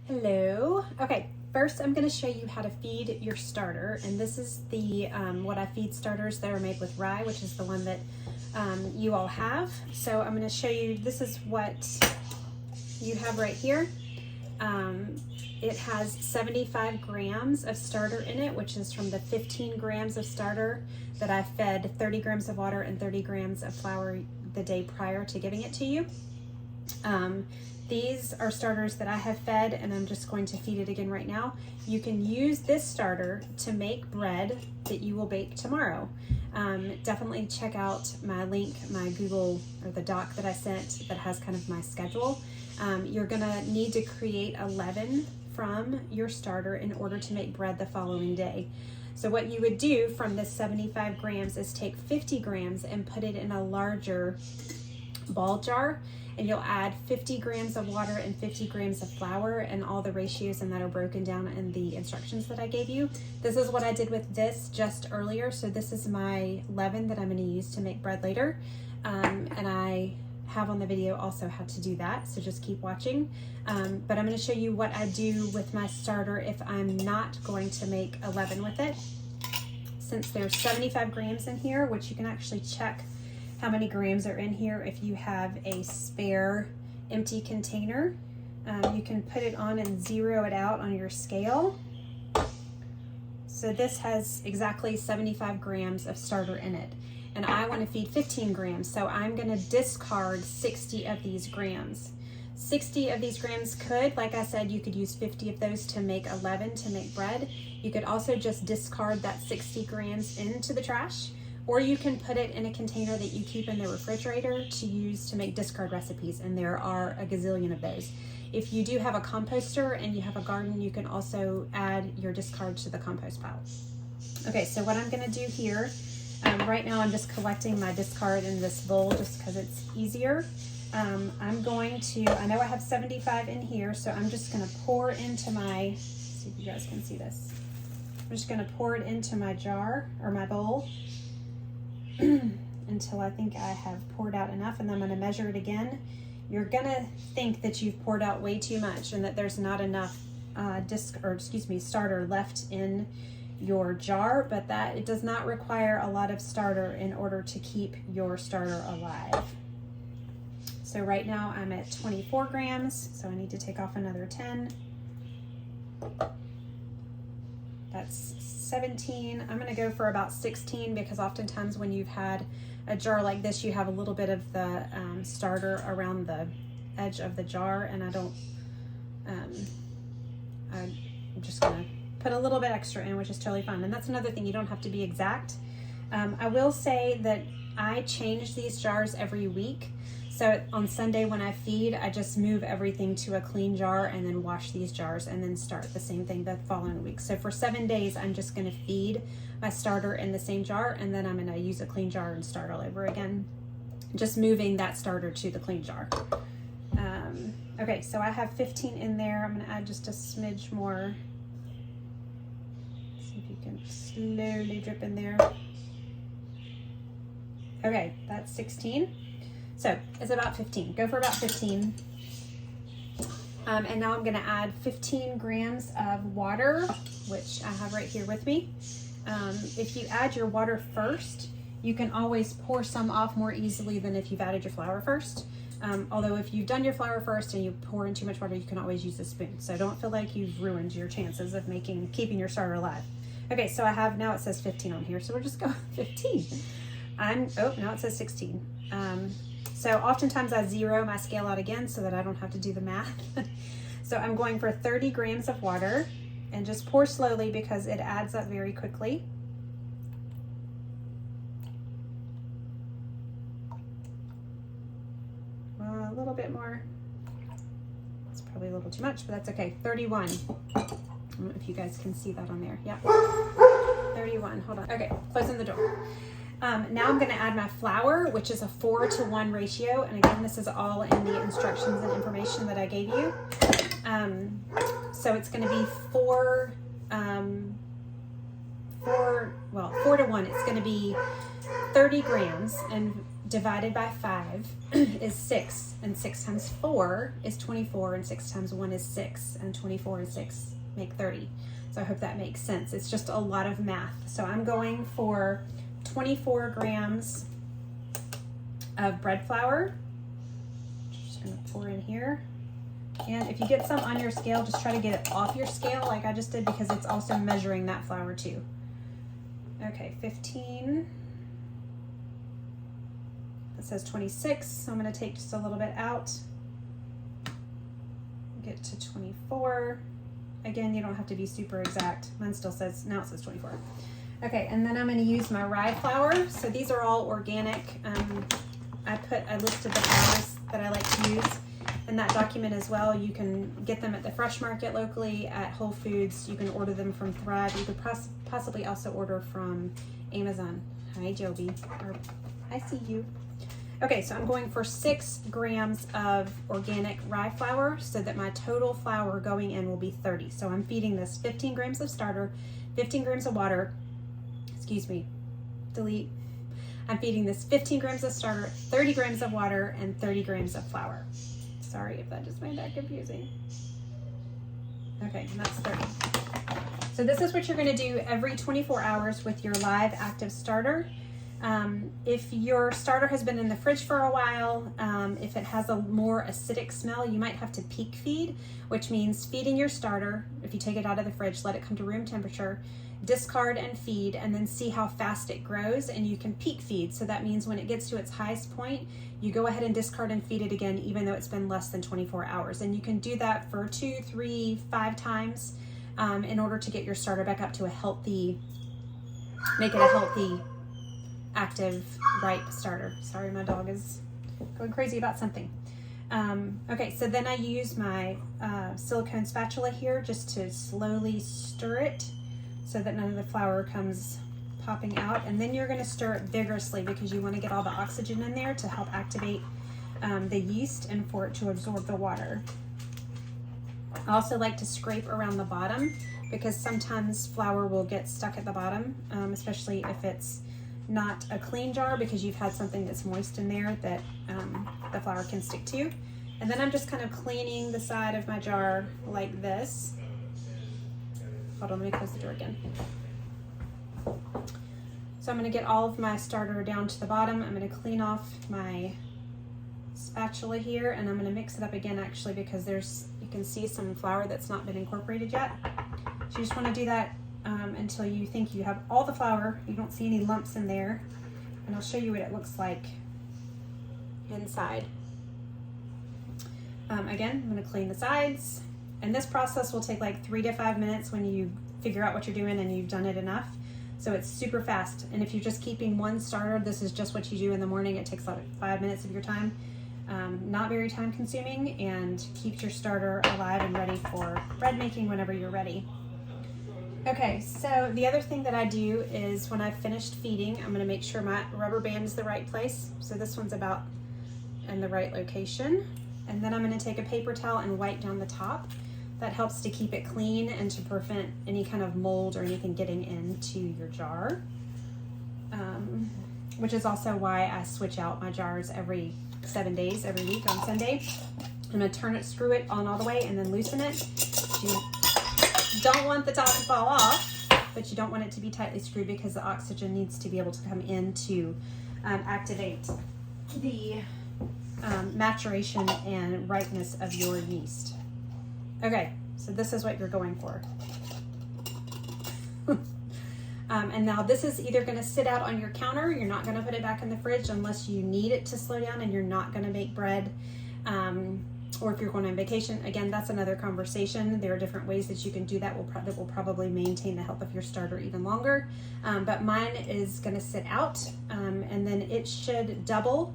Hello. Okay, first I'm going to show you how to feed your starter, and this is the what I feed starters that are made with rye, which is the one that you all have. So I'm going to show you, this is what you have right here. It has 75 grams of starter in it, which is from the 15 grams of starter that I fed 30 grams of water and 30 grams of flour the day prior to giving it to you. These are starters that I have fed, and I'm just going to feed it again right now. You can use this starter to make bread that you will bake tomorrow. Definitely check out my link, my Google, or the doc that I sent that has kind of my schedule. You're gonna need to create a leaven from your starter in order to make bread the following day. So what you would do from this 75 grams is take 50 grams and put it in a larger ball jar, and you'll add 50 grams of water and 50 grams of flour, and all the ratios and that are broken down in the instructions that I gave you. This is what I did with this just earlier. So this is my leaven that I'm going to use to make bread later. And I have on the video also how to do that. So just keep watching. But I'm going to show you what I do with my starter if I'm not going to make a leaven with it. Since there's 75 grams in here, which you can actually check how many grams are in here if you have a spare empty container. You can put it on and zero it out on your scale. So this has exactly 75 grams of starter in it, and I want to feed 15 grams, so I'm going to discard 60 of these grams. 60 of these grams could, like I said, you could use 50 of those to make a leaven, to make bread. You could also just discard that 60 grams into the trash, or you can put it in a container that you keep in the refrigerator to use to make discard recipes, and there are a gazillion of those. If you do have a composter and you have a garden, you can also add your discards to the compost pile. Okay, so what I'm gonna do here, right now I'm just collecting my discard in this bowl just because it's easier. I'm going to, I know I have 75 in here, so I'm just gonna pour into my, see if you guys can see this. I'm just gonna pour it into my jar, or my bowl, until I think I have poured out enough, and then I'm going to measure it again. You're going to think that you've poured out way too much and that there's not enough starter left in your jar, but that it does not require a lot of starter in order to keep your starter alive. So right now I'm at 24 grams, so I need to take off another 10. That's 17. I'm going to go for about 16 because oftentimes when you've had a jar like this, you have a little bit of the starter around the edge of the jar, and I'm just going to put a little bit extra in, which is totally fine. And that's another thing, you don't have to be exact. I will say that I change these jars every week. So on Sunday when I feed, I just move everything to a clean jar and then wash these jars and then start the same thing the following week. So for 7 days, I'm just gonna feed my starter in the same jar, and then I'm gonna use a clean jar and start all over again. Just moving that starter to the clean jar. Okay, so I have 15 in there. I'm gonna add just a smidge more. See if you can slowly drip in there. Okay, that's 16. So it's about 15. Go for about 15. And now I'm gonna add 15 grams of water, which I have right here with me. If you add your water first, you can always pour some off more easily than if you've added your flour first. Although if you've done your flour first and you pour in too much water, you can always use a spoon. So don't feel like you've ruined your chances of keeping your starter alive. Okay, so I have, now it says 15 on here, so we'll just go 15. Now it says 16. So oftentimes I zero my scale out again so that I don't have to do the math. So I'm going for 30 grams of water, and just pour slowly because it adds up very quickly. A little bit more. It's probably a little too much, but that's okay. 31. I don't know if you guys can see that on there. Yeah. 31. Hold on. Okay, closing the door. Now I'm going to add my flour, which is a 4-to-1 ratio. And again, this is all in the instructions and information that I gave you. So it's going to be 4 to 1. It's going to be 30 grams. And divided by 5 is 6, and 6 times 4 is 24, and 6 times 1 is 6, and 24 and 6 make 30. So I hope that makes sense. It's just a lot of math. So I'm going for 24 grams of bread flour. Just gonna pour in here. And if you get some on your scale, just try to get it off your scale like I just did, because it's also measuring that flour too. Okay, 15. It says 26, so I'm going to take just a little bit out. Get to 24. Again, you don't have to be super exact. Mine still says, now it says 24. Okay, and then I'm going to use my rye flour. So these are all organic. I listed the flours that I like to use in that document as well. You can get them at the fresh market locally, at Whole Foods. You can order them from Thrive. You could possibly also order from Amazon. Hi, Joby. Or, I see you. Okay, so I'm going for 6 grams of organic rye flour so that my total flour going in will be 30. So I'm feeding this 15 grams of starter, 15 grams of water, excuse me, delete. I'm feeding this 15 grams of starter, 30 grams of water, and 30 grams of flour. Sorry if that just made that confusing. Okay, and that's 30. So this is what you're gonna do every 24 hours with your live active starter. If your starter has been in the fridge for a while, if it has a more acidic smell, you might have to peak feed, which means feeding your starter. If you take it out of the fridge, let it come to room temperature, discard and feed, and then see how fast it grows, and you can peak feed. So that means when it gets to its highest point, you go ahead and discard and feed it again, even though it's been less than 24 hours. And you can do that for 2, 3, 5 times in order to get your starter back up to a healthy, make it a healthy, active, ripe starter. Sorry, my dog is going crazy about something. Okay, so then I use my silicone spatula here just to slowly stir it so that none of the flour comes popping out. And then you're going to stir it vigorously because you want to get all the oxygen in there to help activate the yeast and for it to absorb the water. I also like to scrape around the bottom because sometimes flour will get stuck at the bottom, especially if it's not a clean jar, because you've had something that's moist in there that the flour can stick to. And then I'm just kind of cleaning the side of my jar like this. Hold on, let me close the door again. So I'm going to get all of my starter down to the bottom. I'm going to clean off my spatula here, and I'm going to mix it up again actually, because you can see some flour that's not been incorporated yet. So you just want to do that until you think you have all the flour, you don't see any lumps in there, and I'll show you what it looks like inside. Again, I'm going to clean the sides, and this process will take like 3 to 5 minutes when you figure out what you're doing and you've done it enough. So it's super fast, and if you're just keeping one starter, this is just what you do in the morning. It takes like 5 minutes of your time, not very time consuming, and keeps your starter alive and ready for bread making whenever you're ready. Okay, so the other thing that I do is when I've finished feeding, I'm going to make sure my rubber band is the right place. So this one's about in the right location. And then I'm going to take a paper towel and wipe down the top. That helps to keep it clean and to prevent any kind of mold or anything getting into your jar. Which is also why I switch out my jars every 7 days, every week on Sunday. I'm going to turn it, screw it on all the way, and then loosen it. You don't want the top to fall off, but you don't want it to be tightly screwed because the oxygen needs to be able to come in to activate the maturation and ripeness of your yeast. Okay, so this is what you're going for. And now this is either going to sit out on your counter. You're not going to put it back in the fridge unless you need it to slow down and you're not going to make bread. Or if you're going on vacation, again, that's another conversation. There are different ways that you can do that that will probably maintain the health of your starter even longer. But mine is going to sit out, and then it should double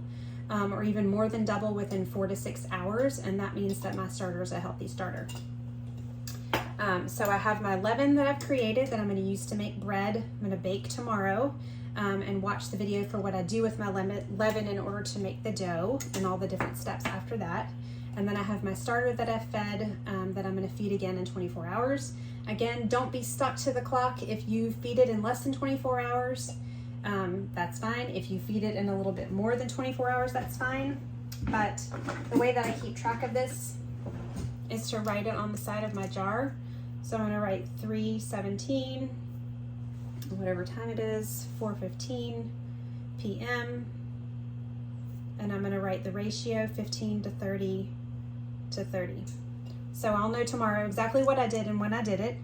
or even more than double within 4 to 6 hours, and that means that my starter is a healthy starter. So I have my leaven that I've created that I'm going to use to make bread. I'm going to bake tomorrow. And watch the video for what I do with my leaven in order to make the dough and all the different steps after that. And then I have my starter that I've fed that I'm going to feed again in 24 hours. Again, don't be stuck to the clock if you feed it in less than 24 hours. that's fine. If you feed it in a little bit more than 24 hours, that's fine. But the way that I keep track of this is to write it on the side of my jar. So I'm gonna write 3:17, whatever time it is, 4:15 p.m. And I'm gonna write the ratio 15 to 30 to 30. So I'll know tomorrow exactly what I did and when I did it.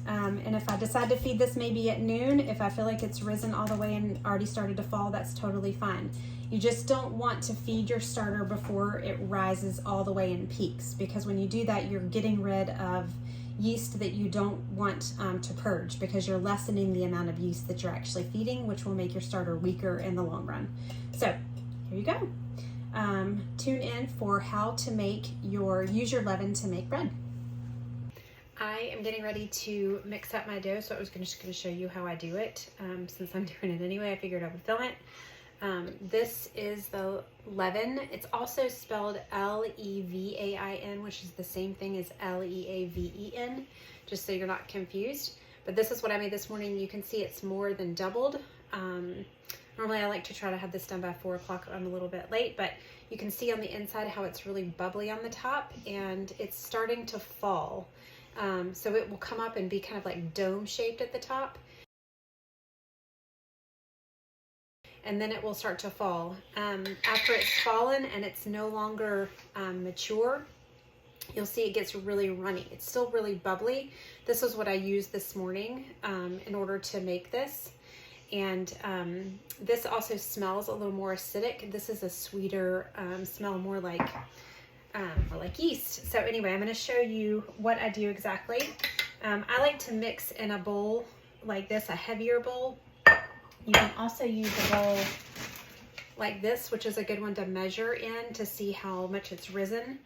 And if I decide to feed this maybe at noon, if I feel like it's risen all the way and already started to fall, that's totally fine. You just don't want to feed your starter before it rises all the way and peaks, because when you do that, you're getting rid of yeast that you don't want to purge, because you're lessening the amount of yeast that you're actually feeding, which will make your starter weaker in the long run. So here you go. Tune in for how to use your leaven to make bread. I am getting ready to mix up my dough, so I was just going to show you how I do it. Since I'm doing it anyway, I figured I would film it. This is the leaven. It's also spelled L-E-V-A-I-N, which is the same thing as L-E-A-V-E-N, just so you're not confused. But this is what I made this morning. You can see it's more than doubled. Normally I like to try to have this done by 4 o'clock. I'm a little bit late, but you can see on the inside how it's really bubbly on the top, and it's starting to fall. So it will come up and be kind of like dome shaped at the top. And then it will start to fall. After it's fallen and it's no longer mature, you'll see it gets really runny. It's still really bubbly. This is what I used this morning in order to make this. And this also smells a little more acidic. This is a sweeter smell, more like yeast. So anyway, I'm going to show you what I do exactly. I like to mix in a bowl like this, a heavier bowl. You can also use a bowl like this, which is a good one to measure in to see how much it's risen.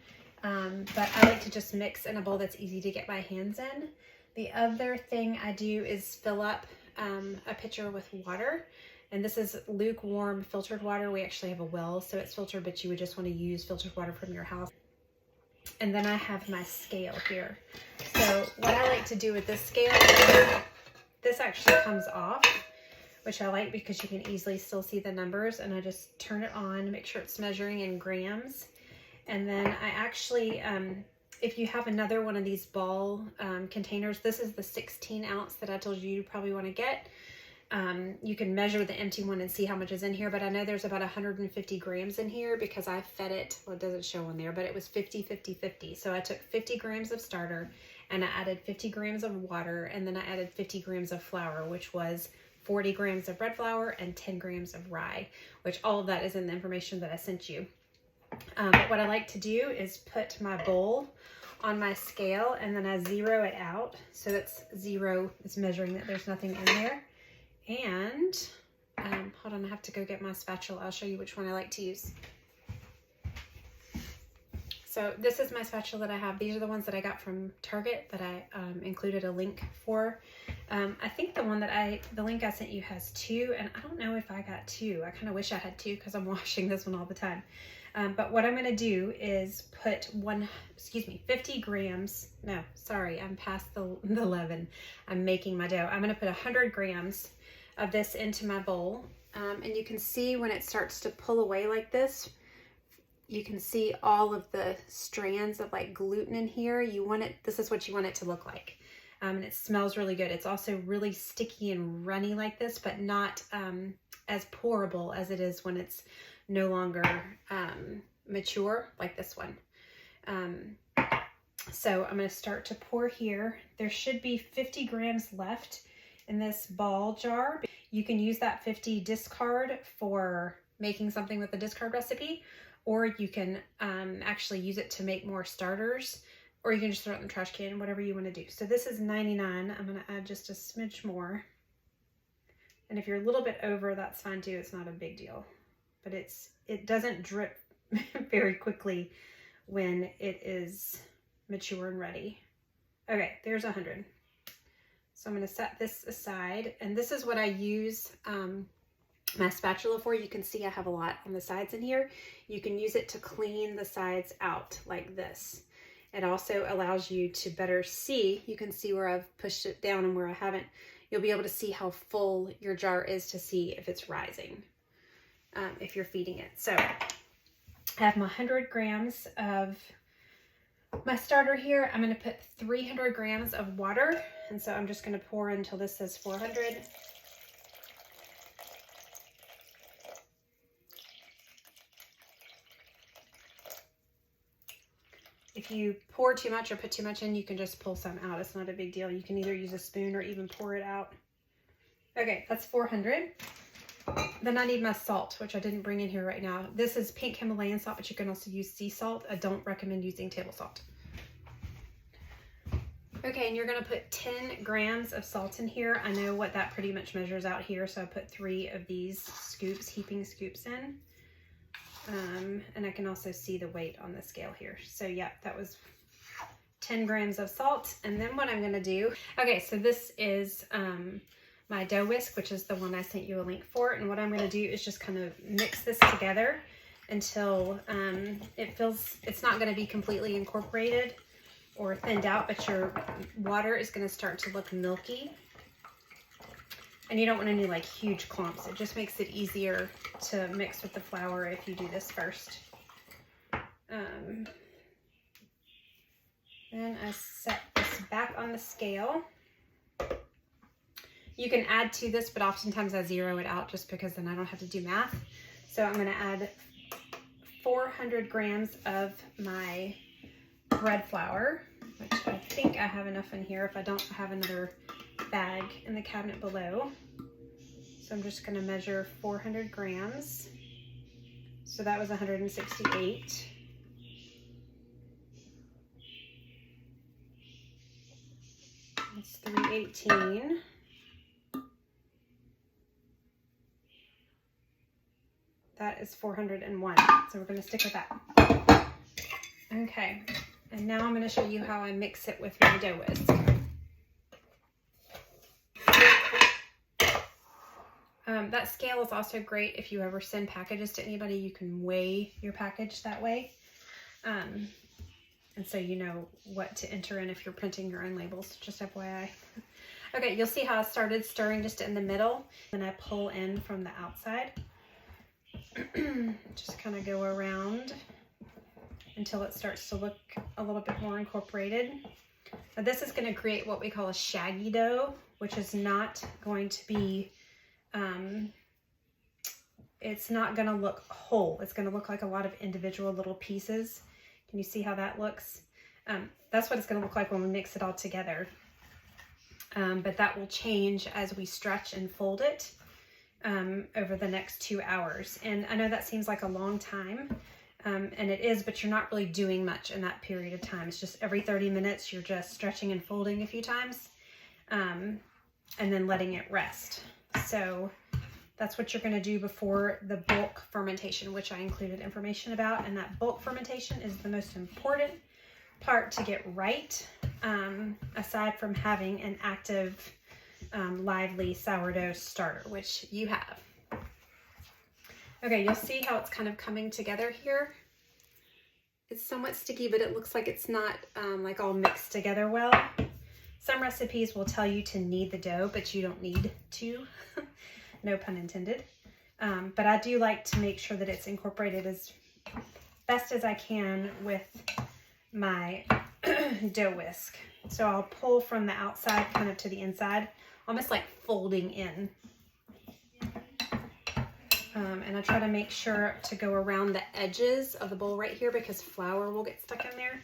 But I like to just mix in a bowl that's easy to get my hands in. The other thing I do is fill up a pitcher with water. And this is lukewarm filtered water. We actually have a well, so it's filtered, but you would just want to use filtered water from your house. And then I have my scale here. So what I like to do with this scale, this actually comes off, which I like because you can easily still see the numbers, and I just turn it on, make sure it's measuring in grams. And then I actually, if you have another one of these ball containers, this is the 16 ounce that I told you probably want to get. You can measure the empty one and see how much is in here, but I know there's about 150 grams in here because I fed it, well, it doesn't show on there, but it was 50, 50, 50. So I took 50 grams of starter and I added 50 grams of water, and then I added 50 grams of flour, which was 40 grams of bread flour and 10 grams of rye, which all of that is in the information that I sent you. But what I like to do is put my bowl on my scale and then I zero it out. So that's zero, it's measuring that there's nothing in there. And hold on, I have to go get my spatula. I'll show you which one I like to use. So this is my spatula that I have. These are the ones that I got from Target that I included a link for. I think the link I sent you has 2, and I don't know if I got 2. I kind of wish I had 2 because I'm washing this one all the time. But what I'm going to do is put 50 grams. No, sorry, I'm past the leaven. I'm making my dough. I'm going to put 100 grams of this into my bowl. And you can see when it starts to pull away like this, you can see all of the strands of like gluten in here. This is what you want it to look like. And it smells really good. It's also really sticky and runny like this, but not as pourable as it is when it's no longer mature like this one. So I'm going to start to pour here. There should be 50 grams left in this ball jar. You can use that 50 discard for making something with the discard recipe, or you can actually use it to make more starters, or you can just throw it in the trash can, whatever you want to do. So this is 99. I'm going to add just a smidge more. And if you're a little bit over, that's fine too. It's not a big deal. But it doesn't drip very quickly when it is mature and ready. Okay, there's 100. So I'm going to set this aside, and this is what I use my spatula for. You can see I have a lot on the sides in here. You can use it to clean the sides out like this. It also allows you to better see. You can see where I've pushed it down and where I haven't. you'll be able to see how full your jar is to see if it's rising, if you're feeding it. So I have my 100 grams of my starter here. I'm going to put 300 grams of water, and so I'm just going to pour until this says 400. If you pour too much or put too much in, you can just pull some out. It's not a big deal. You can either use a spoon or even pour it out. Okay, that's 400. Then I need my salt, which I didn't bring in here right now. This is pink Himalayan salt, but you can also use sea salt. I don't recommend using table salt. Okay, and you're going to put 10 grams of salt in here. I know what that pretty much measures out here, so I put 3 of these scoops, heaping scoops in. And I can also see the weight on the scale here. So yeah, that was 10 grams of salt. And then what I'm going to do, okay, so this is my dough whisk, which is the one I sent you a link for. And what I'm going to do is just kind of mix this together until it's not going to be completely incorporated or thinned out, but your water is going to start to look milky. And you don't want any like huge clumps. It just makes it easier to mix with the flour if you do this first. Then I set this back on the scale. You can add to this, but oftentimes I zero it out just because then I don't have to do math. So I'm going to add 400 grams of my bread flour, which I think I have enough in here. If I don't, I have another bag in the cabinet below. So I'm just going to measure 400 grams. So that was 168. That's 318. That is 401. So we're going to stick with that. Okay. And now I'm going to show you how I mix it with my dough whisk. That scale is also great if you ever send packages to anybody. You can weigh your package that way. And so you know what to enter in if you're printing your own labels, just FYI. Okay, you'll see how I started stirring just in the middle. Then I pull in from the outside. Just kind of go around until it starts to look a little bit more incorporated. Now this is going to create what we call a shaggy dough, which is not going to be it's not going to look whole. It's going to look like a lot of individual little pieces. Can you see how that looks? That's what it's going to look like when we mix it all together. But that will change as we stretch and fold it over the next 2 hours. And I know that seems like a long time, and it is, but you're not really doing much in that period of time. It's just every 30 minutes you're just stretching and folding a few times, and then letting it rest. So that's what you're going to do before the bulk fermentation, which I included information about. And that bulk fermentation is the most important part to get right, aside from having an active, lively sourdough starter, which you have. Okay, you'll see how it's kind of coming together here. It's somewhat sticky, but it looks like it's not like all mixed together well. Some recipes will tell you to knead the dough, but you don't need to. No pun intended. But I do like to make sure that it's incorporated as best as I can with my dough whisk. So I'll pull from the outside kind of to the inside, almost like folding in. And I try to make sure to go around the edges of the bowl right here because flour will get stuck in there.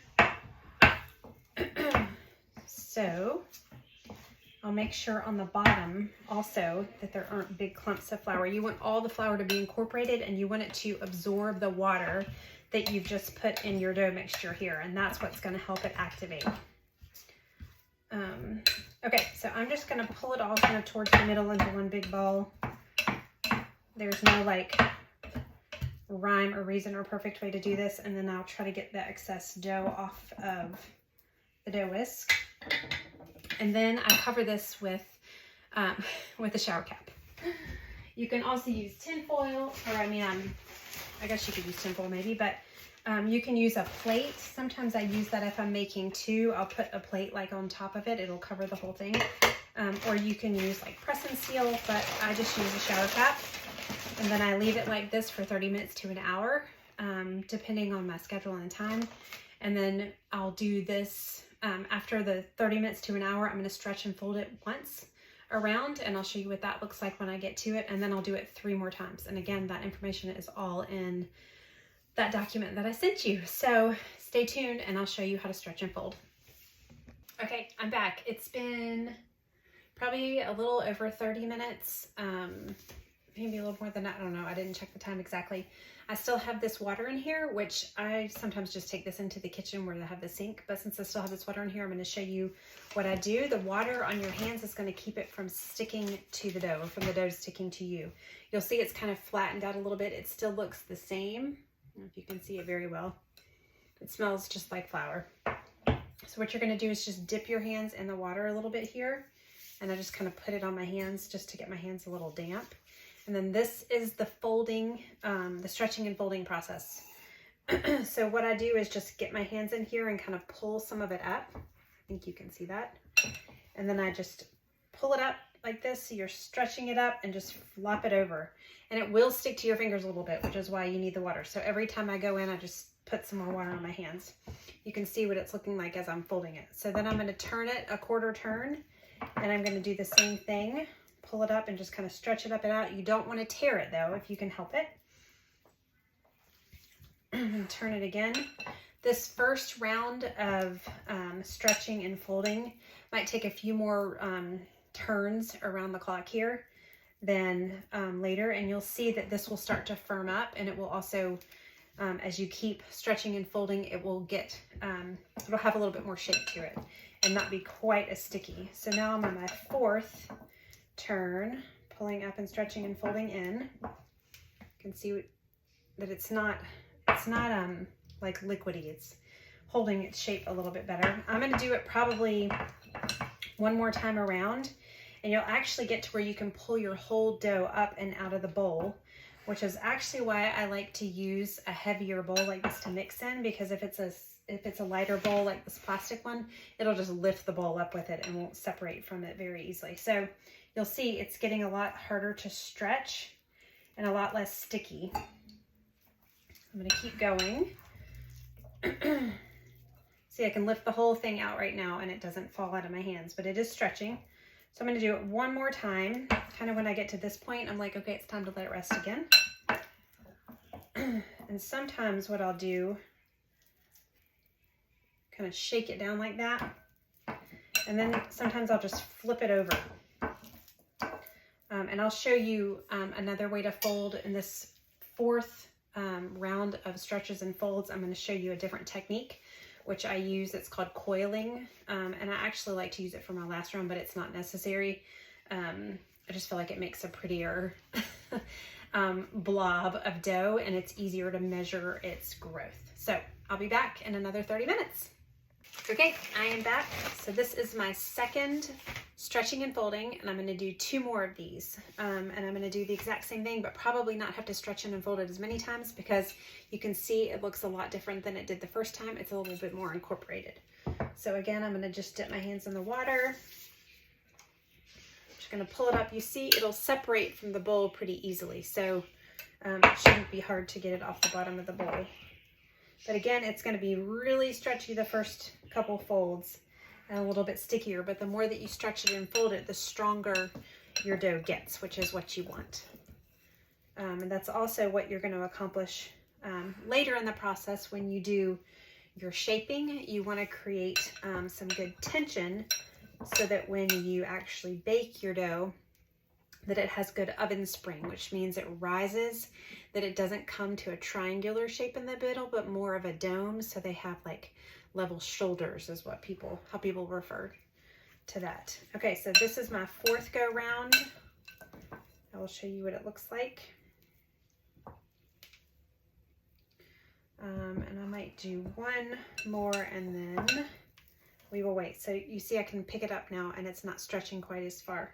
So I'll make sure on the bottom also that there aren't big clumps of flour. You want all the flour to be incorporated and you want it to absorb the water that you've just put in your dough mixture here, and that's what's going to help it activate. Okay, so I'm just going to pull it all kind of towards the middle into one big ball. There's no like rhyme or reason or perfect way to do this, and then I'll try to get the excess dough off of the dough whisk. And then I cover this with a shower cap. You can also use tin foil, or I guess you could use tin foil maybe, but You can use a plate. Sometimes I use that if I'm making two. I'll put a plate like on top of it. It'll cover the whole thing. Or you can use like press and seal, but I just use a shower cap. And then I leave it like this for 30 minutes to an hour, depending on my schedule and time. And then I'll do this after the 30 minutes to an hour. I'm going to stretch and fold it once around, and I'll show you what that looks like when I get to it. And then I'll do it 3 more times. And again, that information is all in that document that I sent you. So stay tuned and I'll show you how to stretch and fold. Okay, I'm back. It's been probably a little over 30 minutes, maybe a little more than that. I don't know. I didn't check the time exactly. I still have this water in here, which I sometimes just take this into the kitchen where I have the sink. But since I still have this water in here, I'm going to show you what I do. The water on your hands is going to keep it from sticking to the dough, or from the dough sticking to you. You'll see it's kind of flattened out a little bit. It still looks the same. I don't know if you can see it very well. It smells just like flour. So what you're going to do is just dip your hands in the water a little bit here. And I just kind of put it on my hands just to get my hands a little damp. And then this is the folding, the stretching and folding process. So what I do is just get my hands in here and kind of pull some of it up. I think you can see that. And then I just pull it up like this. So you're stretching it up and just flop it over. And it will stick to your fingers a little bit, which is why you need the water. So every time I go in, I just put some more water on my hands. You can see what it's looking like as I'm folding it. So then I'm going to turn it a quarter turn, and I'm going to do the same thing. Pull it up and just kind of stretch it up and out. You don't want to tear it though, if you can help it. Turn it again. This first round of stretching and folding might take a few more turns around the clock here than later, and you'll see that this will start to firm up, and it will also, as you keep stretching and folding, it will get, it'll have a little bit more shape to it and not be quite as sticky. So now I'm on my 4th turn, pulling up and stretching and folding in. You can see that it's not like liquidy. It's holding its shape a little bit better. I'm going to do it probably one more time around, and you'll actually get to where you can pull your whole dough up and out of the bowl, which is actually why I like to use a heavier bowl like this to mix in, because if it's a lighter bowl like this plastic one, it'll just lift the bowl up with it and won't separate from it very easily. So you'll see it's getting a lot harder to stretch and a lot less sticky. I'm going to keep going. See, I can lift the whole thing out right now and it doesn't fall out of my hands, but it is stretching. So I'm going to do it one more time. Kind of when I get to this point, I'm like, okay, it's time to let it rest again. And sometimes what I'll do, kind of shake it down like that. And then sometimes I'll just flip it over. And I'll show you another way to fold in this 4th round of stretches and folds. I'm going to show you a different technique, which I use. It's called coiling. And I actually like to use it for my last round, but it's not necessary. I just feel like it makes a prettier blob of dough, and it's easier to measure its growth. So I'll be back in another 30 minutes. Okay, I am back. So this is my 2nd stretching and folding, and I'm going to do 2 more of these. And I'm going to do the exact same thing, but probably not have to stretch and fold it as many times, because you can see it looks a lot different than it did the first time. It's a little bit more incorporated. So again, I'm going to just dip my hands in the water. Just going to pull it up. You see it'll separate from the bowl pretty easily, so it shouldn't be hard to get it off the bottom of the bowl. But again, it's going to be really stretchy the first couple folds and a little bit stickier, but the more that you stretch it and fold it, the stronger your dough gets, which is what you want. And that's also what you're going to accomplish later in the process when you do your shaping. You want to create some good tension so that when you actually bake your dough, that it has good oven spring, which means it rises, that it doesn't come to a triangular shape in the middle, but more of a dome. So they have like level shoulders is what how people refer to that. Okay, so this is my 4th go round. I will show you what it looks like. And I might do 1 more and then we will wait. So you see I can pick it up now and it's not stretching quite as far,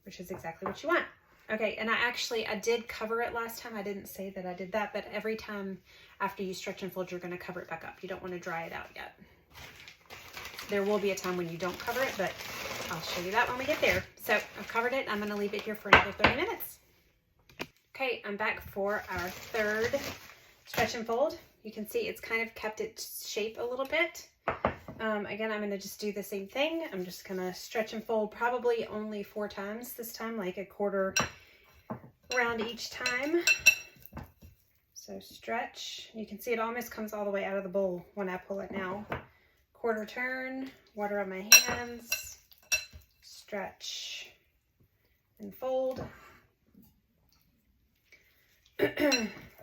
which is exactly what you want. Okay, and I did cover it last time. I didn't say that I did that, but every time after you stretch and fold, you're going to cover it back up. You don't want to dry it out yet. There will be a time when you don't cover it, but I'll show you that when we get there. So I've covered it. I'm going to leave it here for another 30 minutes. Okay, I'm back for our third stretch and fold. You can see it's kind of kept its shape a little bit. Again, I'm going to just do the same thing. I'm just going to stretch and fold probably only 4 times this time, like a quarter round each time. So stretch. You can see it almost comes all the way out of the bowl when I pull it now. Quarter turn, water on my hands, stretch and fold.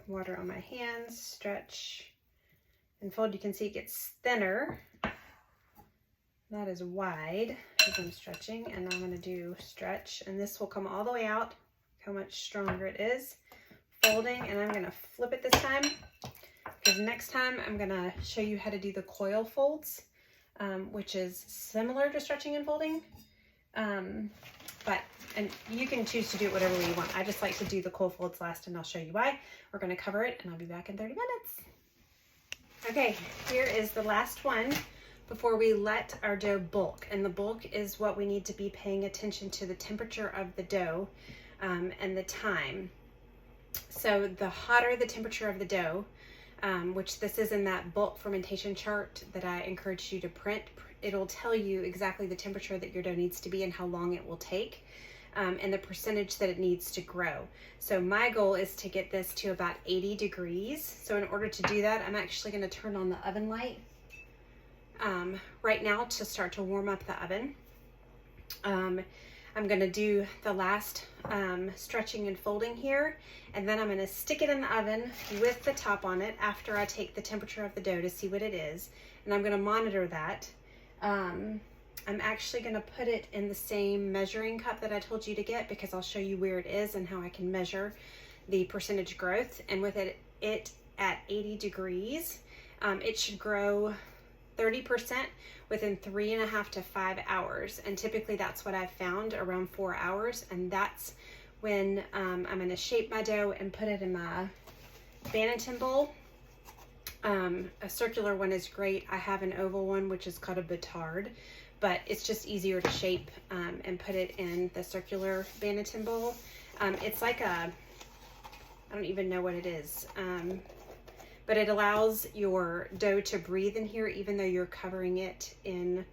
Water on my hands, stretch and fold. You can see it gets thinner. Not as wide as I'm stretching, and I'm going to do stretch, and this will come all the way out. How much stronger it is. Folding, and I'm going to flip it this time, because next time I'm going to show you how to do the coil folds, which is similar to stretching and folding, and you can choose to do it whatever way you want. I just like to do the coil folds last, and I'll show you why. We're going to cover it, and I'll be back in 30 minutes. Okay, here is the last one before we let our dough bulk. And the bulk is what we need to be paying attention to, the temperature of the dough and the time. So the hotter the temperature of the dough, which this is in that bulk fermentation chart that I encourage you to print, it'll tell you exactly the temperature that your dough needs to be and how long it will take, and the percentage that it needs to grow. So my goal is to get this to about 80 degrees. So in order to do that, I'm actually going to turn on the oven light right now to start to warm up the oven. I'm going to do the last stretching and folding here, and then I'm going to stick it in the oven with the top on it after I take the temperature of the dough to see what it is, and I'm going to monitor that. I'm actually going to put it in the same measuring cup that I told you to get, because I'll show you where it is and how I can measure the percentage growth. And with it at 80 degrees, it should grow 30% within 3.5 to 5 hours. And typically that's what I've found, around 4 hours. And that's when I'm going to shape my dough and put it in my Banneton bowl. A circular one is great. I have an oval one, which is called a batard, but it's just easier to shape and put it in the circular Banneton bowl. It's like I don't even know what it is. But it allows your dough to breathe in here, even though you're covering it in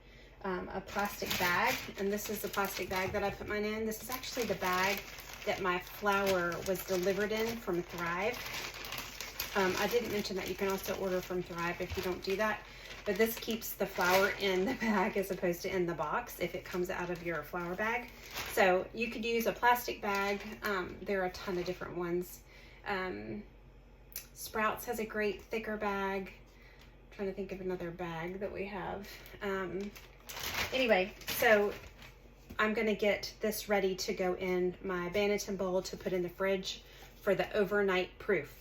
a plastic bag. And this is the plastic bag that I put mine in. This is actually the bag that my flour was delivered in from Thrive. I didn't mention that you can also order from Thrive if you don't do that. But this keeps the flour in the bag as opposed to in the box if it comes out of your flour bag. So you could use a plastic bag. There are a ton of different ones. Sprouts has a great thicker bag. I'm trying to think of another bag that we have. Anyway, so I'm going to get this ready to go in my Banneton bowl to put in the fridge for the overnight proof.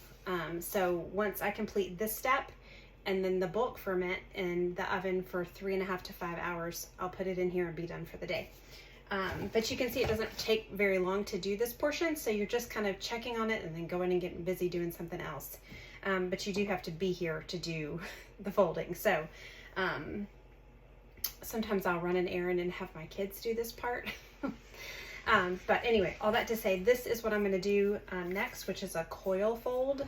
So once I complete this step and then the bulk ferment in the oven for 3.5 to 5 hours, I'll put it in here and be done for the day. But you can see it doesn't take very long to do this portion, so you're just kind of checking on it and then going and getting busy doing something else. But you do have to be here to do the folding. So sometimes I'll run an errand and have my kids do this part. But anyway, all that to say, this is what I'm going to do next, which is a coil fold.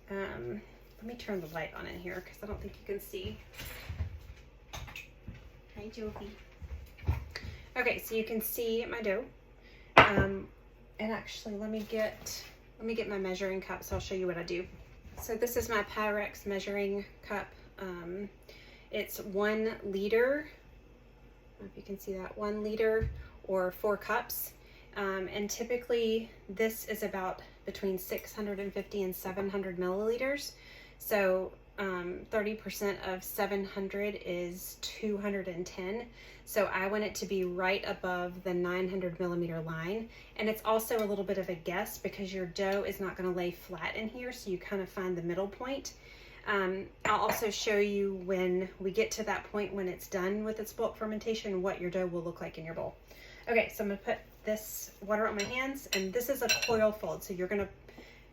Let me turn the light on in here because I don't think you can see. Hi, Jovi. Okay, so you can see my dough. And actually, let me get my measuring cup so I'll show you what I do. So this is my Pyrex measuring cup. It's 1 liter. I don't know if you can see that, 1 liter or 4 cups. And typically this is about between 650 and 700 milliliters. So 30% of 700 is 210. So I want it to be right above the 900 millimeter line. And it's also a little bit of a guess because your dough is not going to lay flat in here. So you kind of find the middle point. I'll also show you when we get to that point when it's done with its bulk fermentation, what your dough will look like in your bowl. Okay, so I'm gonna put this water on my hands, and this is a coil fold. So you're gonna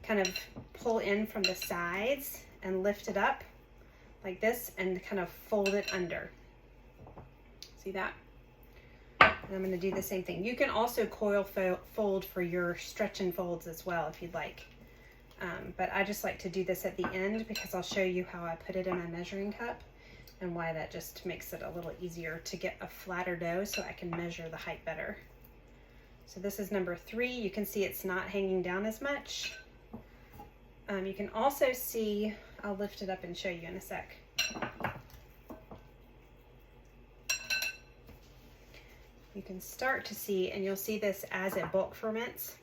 kind of pull in from the sides and lift it up like this and kind of fold it under. See that? And I'm gonna do the same thing. You can also coil fold for your stretch and folds as well if you'd like. But I just like to do this at the end because I'll show you how I put it in my measuring cup and why that just makes it a little easier to get a flatter dough so I can measure the height better. So this is number 3. You can see it's not hanging down as much. You can also see, I'll lift it up and show you in a sec. You can start to see, and you'll see this as it bulk ferments.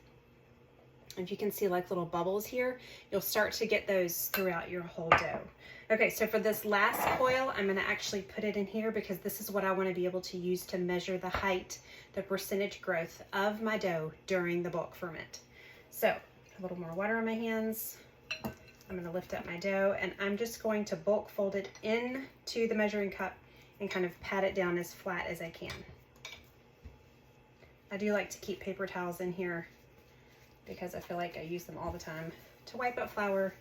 If you can see like little bubbles here, you'll start to get those throughout your whole dough. Okay, so for this last coil, I'm gonna actually put it in here because this is what I wanna be able to use to measure the height, the percentage growth of my dough during the bulk ferment. So, a little more water on my hands. I'm gonna lift up my dough, and I'm just going to bulk fold it into the measuring cup and kind of pat it down as flat as I can. I do like to keep paper towels in here because I feel like I use them all the time to wipe up flour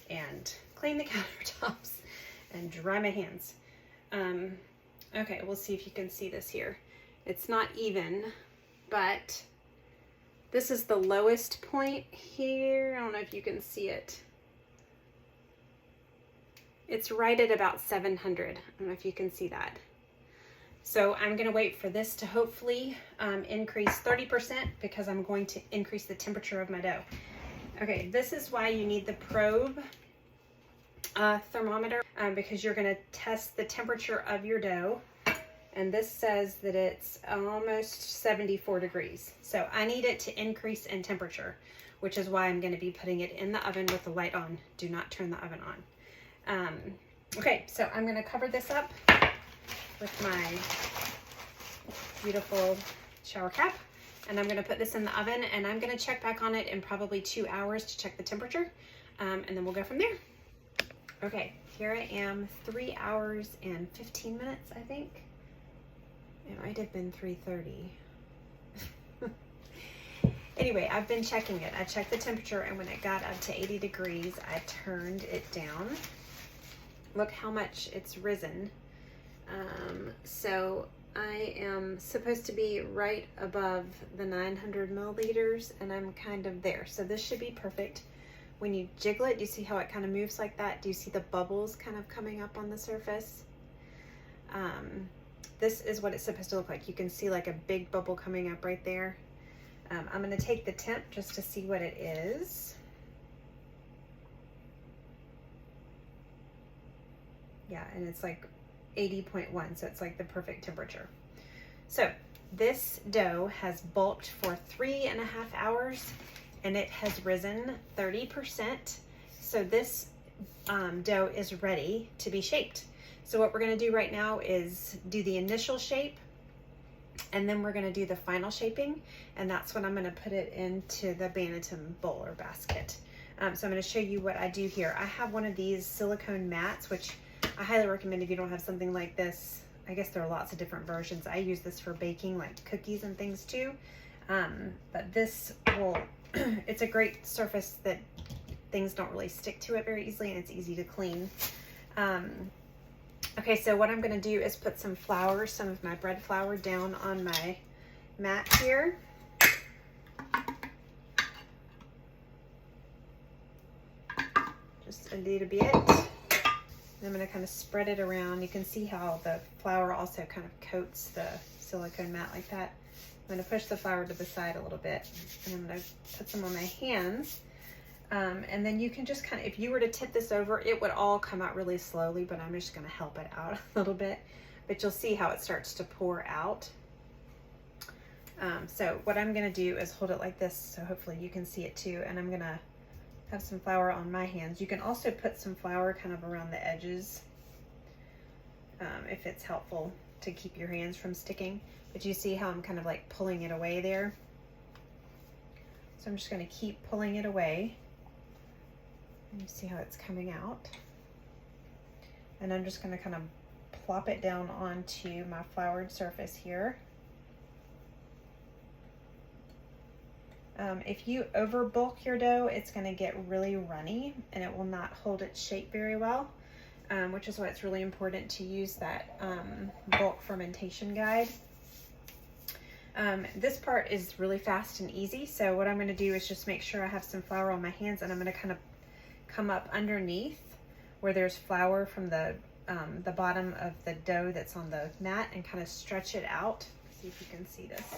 and clean the countertops and dry my hands. Okay, we'll see if you can see this here. It's not even, but this is the lowest point here. I don't know if you can see it. It's right at about 700. I don't know if you can see that. So I'm gonna wait for this to hopefully increase 30% because I'm going to increase the temperature of my dough. Okay, this is why you need the probe thermometer because you're gonna test the temperature of your dough. And this says that it's almost 74 degrees. So I need it to increase in temperature, which is why I'm gonna be putting it in the oven with the light on. Do not turn the oven on. Okay, so I'm gonna cover this up with my beautiful shower cap, and I'm gonna put this in the oven, and I'm gonna check back on it in probably 2 hours to check the temperature, and then we'll go from there. Okay, here I am, 3 hours and 15 minutes, I think. It might have been 3:30. Anyway, I've been checking it. I checked the temperature, and when it got up to 80 degrees, I turned it down. Look how much it's risen. So I am supposed to be right above the 900 milliliters, and I'm kind of there. So this should be perfect. When you jiggle it, do you see how it kind of moves like that? Do you see the bubbles kind of coming up on the surface? This is what it's supposed to look like. You can see like a big bubble coming up right there. I'm gonna take the temp just to see what it is. Yeah, and it's like 80.1, so it's like the perfect temperature. So this dough has bulked for 3.5 hours, and it has risen 30%. So this dough is ready to be shaped. So what we're gonna do right now is do the initial shape, and then we're gonna do the final shaping, and that's when I'm gonna put it into the Banneton bowl or basket. So I'm gonna show you what I do here. I have one of these silicone mats, which I highly recommend if you don't have something like this. I guess there are lots of different versions. I use this for baking like cookies and things too. But this will, it's a great surface that things don't really stick to it very easily, and it's easy to clean. Okay, so what I'm gonna do is put some flour, some of my bread flour, down on my mat here. Just a little bit. I'm going to kind of spread it around. You can see how the flour also kind of coats the silicone mat like that. I'm going to push the flour to the side a little bit, and I'm going to put some on my hands. And then you can just kind of, if you were to tip this over, it would all come out really slowly, but I'm just going to help it out a little bit. But you'll see how it starts to pour out. So what I'm going to do is hold it like this, so hopefully you can see it too. And I'm going to have some flour on my hands. You can also put some flour kind of around the edges if it's helpful to keep your hands from sticking. But you see how I'm kind of like pulling it away there. So I'm just going to keep pulling it away. And you see how it's coming out. And I'm just going to kind of plop it down onto my floured surface here. If you over bulk your dough, it's going to get really runny and it will not hold its shape very well, which is why it's really important to use that bulk fermentation guide. This part is really fast and easy, so what I'm going to do is just make sure I have some flour on my hands, and I'm going to kind of come up underneath where there's flour from the bottom of the dough that's on the mat and kind of stretch it out. See if you can see this.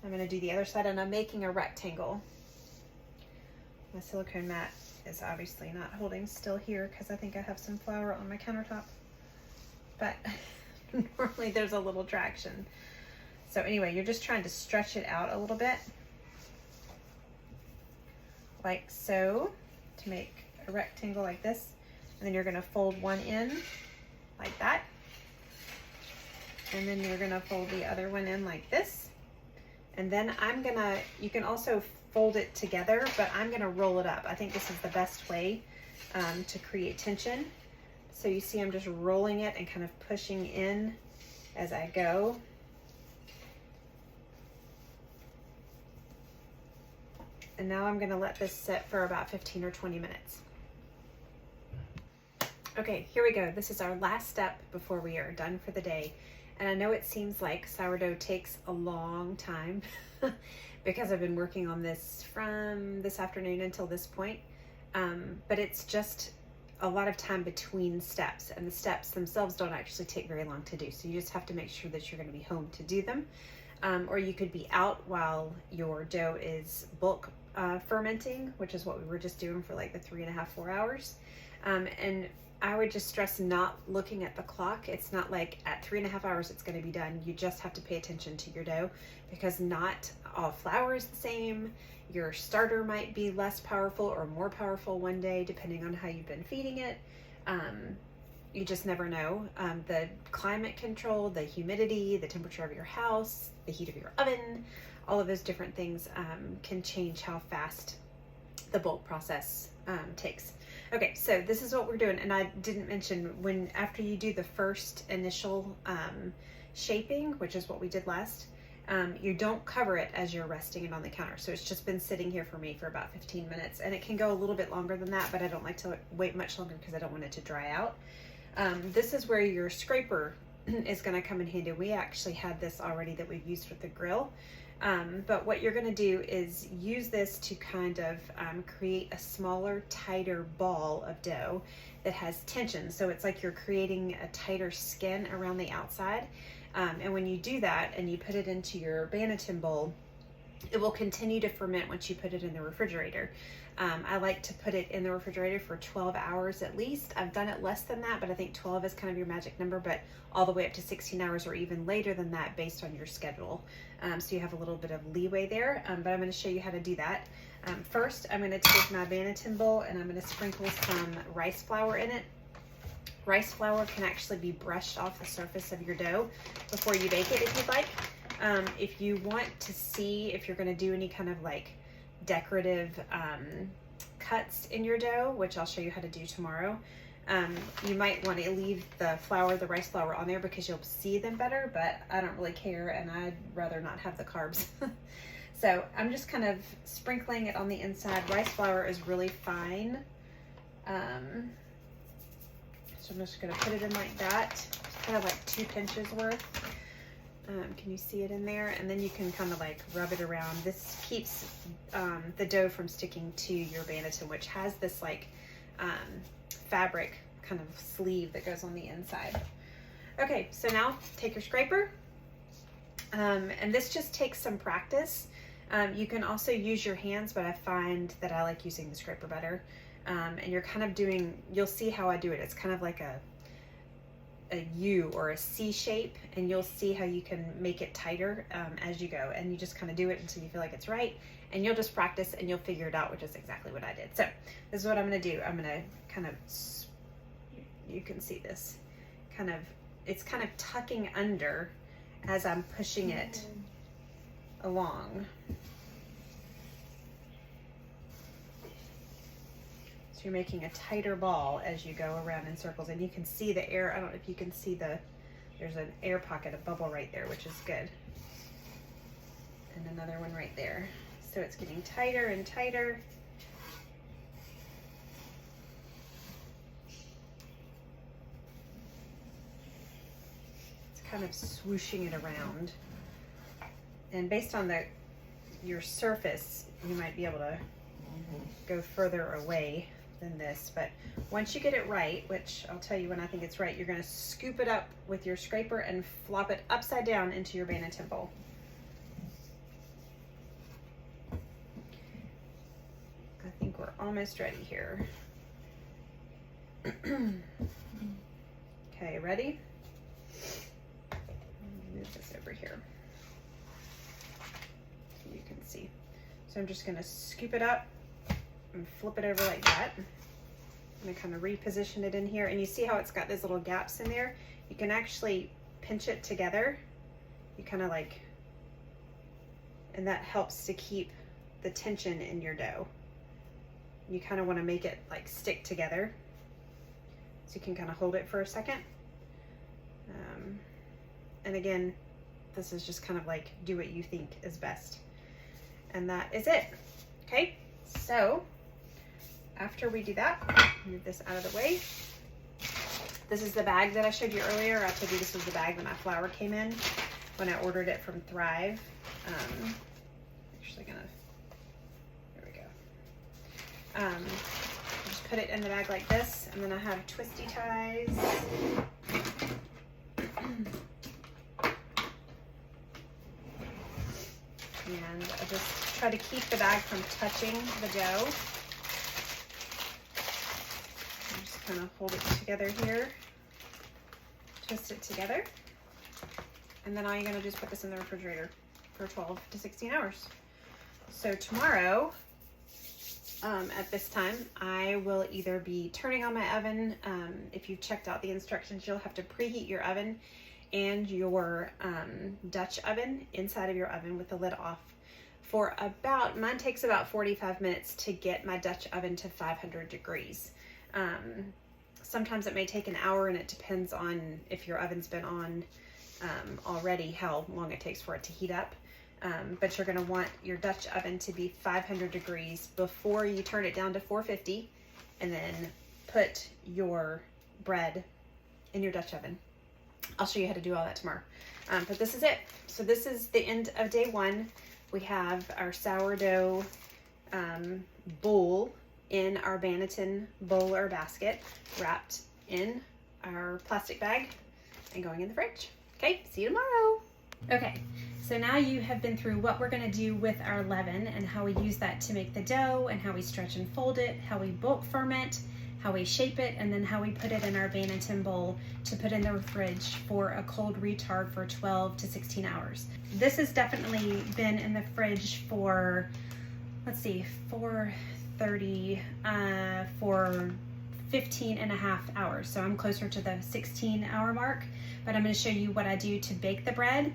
I'm going to do the other side, and I'm making a rectangle. My silicone mat is obviously not holding still here because I think I have some flour on my countertop, but normally there's a little traction. So anyway, you're just trying to stretch it out a little bit, like so, to make a rectangle like this. And then you're going to fold one in like that. And then you're going to fold the other one in like this. And then you can also fold it together, but I'm going to roll it up. I think this is the best way to create tension. So you see I'm just rolling it and kind of pushing in as I go. And now I'm going to let this sit for about 15 or 20 minutes. Okay, here we go. This is our last step before we are done for the day. And I know it seems like sourdough takes a long time because I've been working on this from this afternoon until this point. But it's just a lot of time between steps, and the steps themselves don't actually take very long to do. So you just have to make sure that you're going to be home to do them. Or you could be out while your dough is bulk fermenting, which is what we were just doing for like the 3.5, 4 hours. And I would just stress not looking at the clock. It's not like at 3.5 hours it's going to be done. You just have to pay attention to your dough, because not all flour is the same. Your starter might be less powerful or more powerful one day, depending on how you've been feeding it. You just never know. The climate control, the humidity, the temperature of your house, the heat of your oven, all of those different things can change how fast the bulk process takes. Okay, so this is what we're doing, and I didn't mention, after you do the first initial shaping, which is what we did last, you don't cover it as you're resting it on the counter. So it's just been sitting here for me for about 15 minutes, and it can go a little bit longer than that, but I don't like to wait much longer because I don't want it to dry out. This is where your scraper is going to come in handy. We actually had this already that we've used with the grill. But what you're going to do is use this to kind of create a smaller, tighter ball of dough that has tension. So it's like you're creating a tighter skin around the outside. And when you do that and you put it into your Banneton bowl, it will continue to ferment once you put it in the refrigerator. I like to put it in the refrigerator for 12 hours at least. I've done it less than that, but I think 12 is kind of your magic number, but all the way up to 16 hours or even later than that based on your schedule. So you have a little bit of leeway there, but I'm going to show you how to do that. First, I'm going to take my Banneton bowl and I'm going to sprinkle some rice flour in it. Rice flour can actually be brushed off the surface of your dough before you bake it if you'd like. If you want to see if you're going to do any kind of like decorative cuts in your dough, which I'll show you how to do tomorrow, you might want to leave the rice flour on there because you'll see them better, but I don't really care and I'd rather not have the carbs. So I'm just kind of sprinkling it on the inside. Rice flour is really fine. So I'm just going to put it in like that. It's kind of like 2 pinches worth. Can you see it in there? And then you can kind of like rub it around. This keeps the dough from sticking to your Banneton, which has this like fabric kind of sleeve that goes on the inside. Okay, so now take your scraper. And this just takes some practice. You can also use your hands, but I find that I like using the scraper better. And you're kind of you'll see how I do it. It's kind of like a U or a C shape, and you'll see how you can make it tighter as you go, and you just kind of do it until you feel like it's right, and you'll just practice and you'll figure it out, which is exactly what I did. So this is what I'm going to do. I'm going to kind of, you can see this it's kind of tucking under as I'm pushing it along. You're making a tighter ball as you go around in circles, and you can see the air. I don't know if you can see there's an air pocket, a bubble right there, which is good. And another one right there. so it's getting tighter and tighter. It's kind of swooshing it around. And based on your surface, you might be able to go further away than this, but once you get it right, which I'll tell you when I think it's right, you're going to scoop it up with your scraper and flop it upside down into your Banneton bowl. I think we're almost ready here. Okay, ready? Move this over here so you can see. So I'm just going to scoop it up and flip it over like that. I'm going to kind of reposition it in here, and you see how it's got those little gaps in there? You can actually pinch it together. You kind of like, and that helps to keep the tension in your dough. You kind of want to make it like stick together, so you can kind of hold it for a second. And again, this is just kind of like do what you think is best. And that is it. Okay, so after we do that, move this out of the way. This is the bag that I showed you earlier. I told you this was the bag that my flour came in when I ordered it from Thrive. Actually gonna, there we go. Just put it in the bag like this, and then I have twisty ties. And I just try to keep the bag from touching the dough. I'm just kind of hold it together here, twist it together, and then I'm going to just put this in the refrigerator for 12 to 16 hours. So tomorrow, at this time, I will either be turning on my oven. If you've checked out the instructions, you'll have to preheat your oven and your Dutch oven inside of your oven with the lid off for about, mine takes about 45 minutes to get my Dutch oven to 500 degrees. Sometimes it may take an hour, and it depends on if your oven's been on already, how long it takes for it to heat up. But you're gonna want your Dutch oven to be 500 degrees before you turn it down to 450, and then put your bread in your Dutch oven. I'll show you how to do all that tomorrow. But this is it. So this is the end of day one. We have our sourdough bowl in our Banneton bowl or basket, wrapped in our plastic bag and going in the fridge. Okay, see you tomorrow. Okay, so now you have been through what we're gonna do with our leaven and how we use that to make the dough, and how we stretch and fold it, how we bulk ferment, how we shape it, and then how we put it in our Banneton bowl to put in the fridge for a cold retard for 12 to 16 hours. This has definitely been in the fridge for, let's see, 430 for 15 and a half hours. So I'm closer to the 16-hour mark, but I'm going to show you what I do to bake the bread.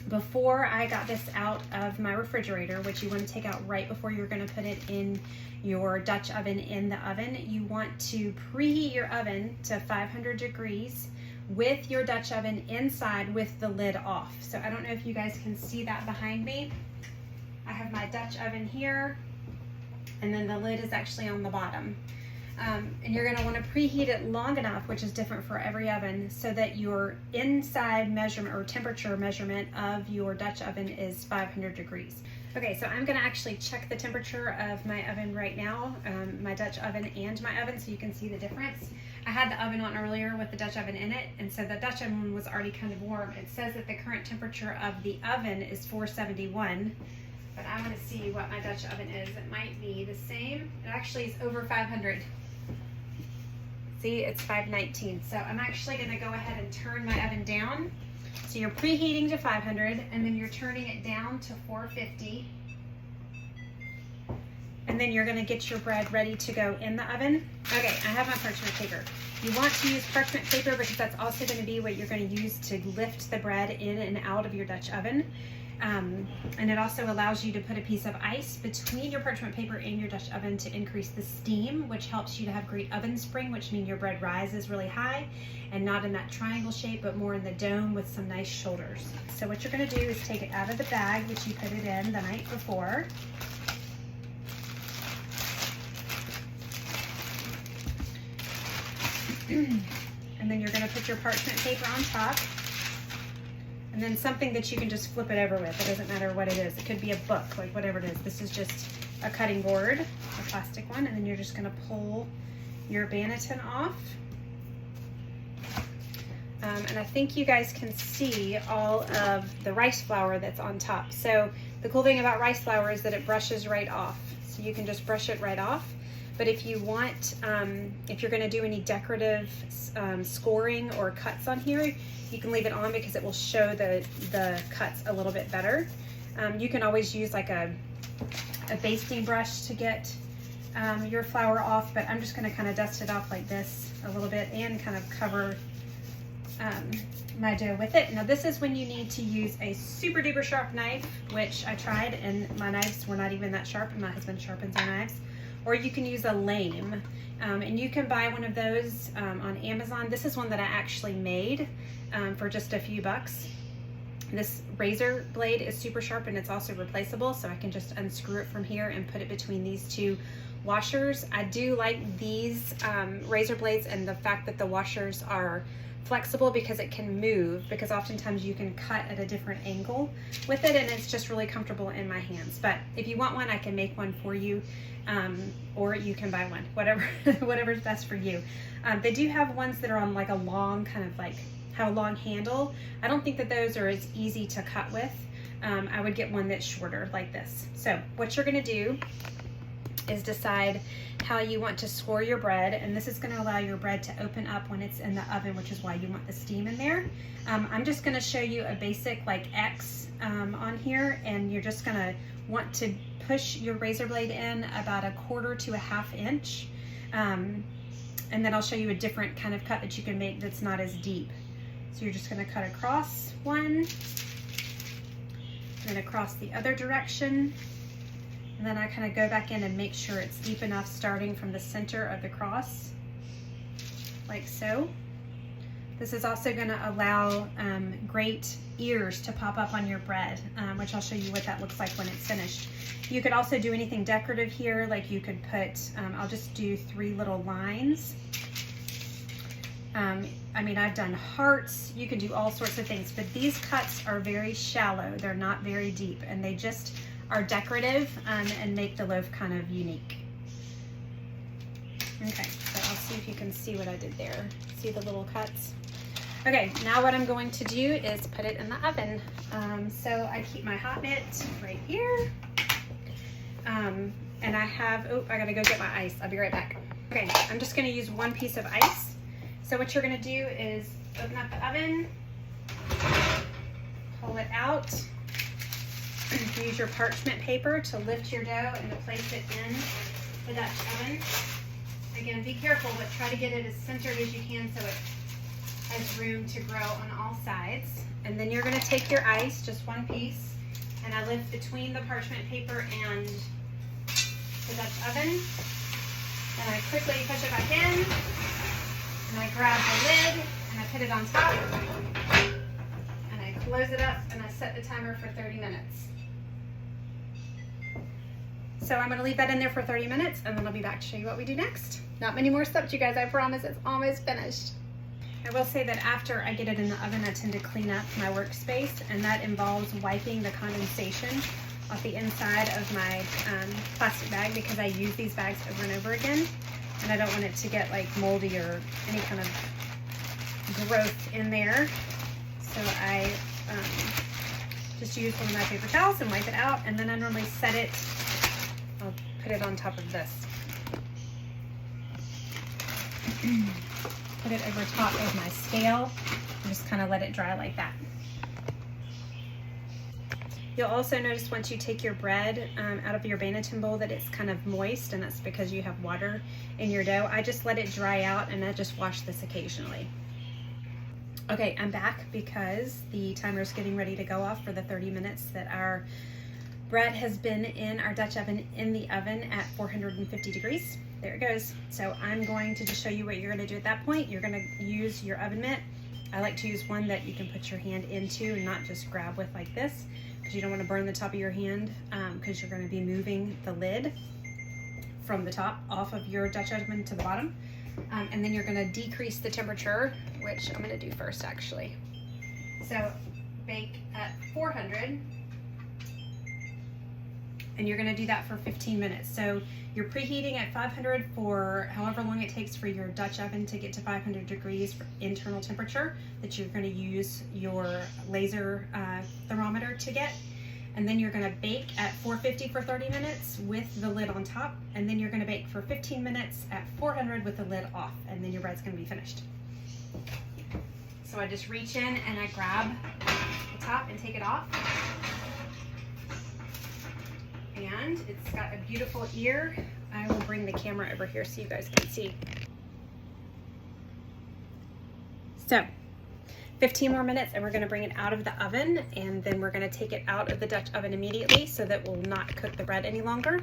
Before I got this out of my refrigerator, which you want to take out right before you're going to put it in your Dutch oven in the oven, you want to preheat your oven to 500 degrees with your Dutch oven inside with the lid off. So I don't know if you guys can see that behind me. I have my Dutch oven here, and then the lid is actually on the bottom. And you're going to want to preheat it long enough, which is different for every oven, so that your inside measurement or temperature measurement of your Dutch oven is 500 degrees. Okay, so I'm going to actually check the temperature of my oven right now, my Dutch oven and my oven, so you can see the difference. I had the oven on earlier with the Dutch oven in it, and so the Dutch oven was already kind of warm. It says that the current temperature of the oven is 471. But I want to see what my Dutch oven is. It might be the same. It actually is over 500. See, it's 519. So I'm actually going to go ahead and turn my oven down. So you're preheating to 500, and then you're turning it down to 450. And then you're going to get your bread ready to go in the oven. Okay, I have my parchment paper. You want to use parchment paper because that's also going to be what you're going to use to lift the bread in and out of your Dutch oven. And it also allows you to put a piece of ice between your parchment paper and your Dutch oven to increase the steam, which helps you to have great oven spring, which means your bread rises really high and not in that triangle shape, but more in the dome with some nice shoulders. So what you're going to do is take it out of the bag, which you put it in the night before. And then you're going to put your parchment paper on top. And then something that you can just flip it over with. It doesn't matter what it is. It could be a book, like whatever it is. This is just a cutting board, a plastic one, and then you're just gonna pull your banneton off. And I think you guys can see all of the rice flour that's on top. So the cool thing about rice flour is that it brushes right off. So you can just brush it right off. But if you want, if you're gonna do any decorative scoring or cuts on here, you can leave it on because it will show the cuts a little bit better. You can always use like a basting brush to get your flour off, but I'm just gonna kind of dust it off like this a little bit and kind of cover my dough with it. Now this is when you need to use a super duper sharp knife, which I tried and my knives were not even that sharp, and my husband sharpens our knives. Or you can use a lame, and you can buy one of those on Amazon. This is one that I actually made for just a few bucks. This razor blade is super sharp and it's also replaceable, so I can just unscrew it from here and put it between these two washers. I do like these razor blades and the fact that the washers are flexible because it can move, because oftentimes you can cut at a different angle with it, and it's just really comfortable in my hands. But if you want one, I can make one for you, or you can buy one, whatever's best for you. They do have ones that are on like a long, kind of like have a long handle. I don't think that those are as easy to cut with. I would get one that's shorter like this. So what you're gonna do is decide how you want to score your bread, and this is going to allow your bread to open up when it's in the oven, which is why you want the steam in there. I'm just going to show you a basic like X on here, and you're just going to want to push your razor blade in about 1/4 to 1/2 inch, and then I'll show you a different kind of cut that you can make that's not as deep. So you're just going to cut across one, and then across the other direction. And then I kind of go back in and make sure it's deep enough starting from the center of the cross, like so. This is also going to allow great ears to pop up on your bread, which I'll show you what that looks like when it's finished. You could also do anything decorative here, like you could put, I'll just do 3 little lines. I mean, I've done hearts, you can do all sorts of things, but these cuts are very shallow. They're not very deep, and they just are decorative and make the loaf kind of unique. Okay, so I'll see if you can see what I did there. See the little cuts? Okay, now what I'm going to do is put it in the oven. So I keep my hot mitt right here. And I have, oh, I gotta go get my ice. I'll be right back. Okay, I'm just gonna use 1 piece of ice. So what you're gonna do is open up the oven, pull it out, use your parchment paper to lift your dough and to place it in the Dutch oven. Again, be careful, but try to get it as centered as you can so it has room to grow on all sides. And then you're going to take your ice, just 1 piece, and I lift between the parchment paper and the Dutch oven. And I quickly push it back in, and I grab the lid and I put it on top, and I close it up, and I set the timer for 30 minutes. So I'm going to leave that in there for 30 minutes, and then I'll be back to show you what we do next. Not many more steps, you guys. I promise it's almost finished. I will say that after I get it in the oven, I tend to clean up my workspace, and that involves wiping the condensation off the inside of my plastic bag, because I use these bags over and over again, and I don't want it to get like moldy or any kind of growth in there. So I just use one of my paper towels and wipe it out, and then I normally set it, I'll put it on top of this. Put it over top of my scale and just kind of let it dry like that. You'll also notice once you take your bread out of your banneton bowl that it's kind of moist, and that's because you have water in your dough. I just let it dry out, and I just wash this occasionally. Okay, I'm back because the timer is getting ready to go off for the 30 minutes that our bread has been in our Dutch oven in the oven at 450 degrees. There it goes. So I'm going to just show you what you're going to do at that point. You're going to use your oven mitt. I like to use one that you can put your hand into and not just grab with like this, because you don't want to burn the top of your hand, because you're going to be moving the lid from the top off of your Dutch oven to the bottom. And then you're going to decrease the temperature, which I'm going to do first actually. So bake at 400. And you're going to do that for 15 minutes. So you're preheating at 500 for however long it takes for your Dutch oven to get to 500 degrees for internal temperature that you're going to use your laser thermometer to get. And then you're going to bake at 450 for 30 minutes with the lid on top. And then you're going to bake for 15 minutes at 400 with the lid off. And then your bread's going to be finished. So I just reach in and I grab the top and take it off. And it's got a beautiful ear. I will bring the camera over here so you guys can see. So 15 more minutes and we're going to bring it out of the oven, and then we're going to take it out of the Dutch oven immediately so that we'll not cook the bread any longer.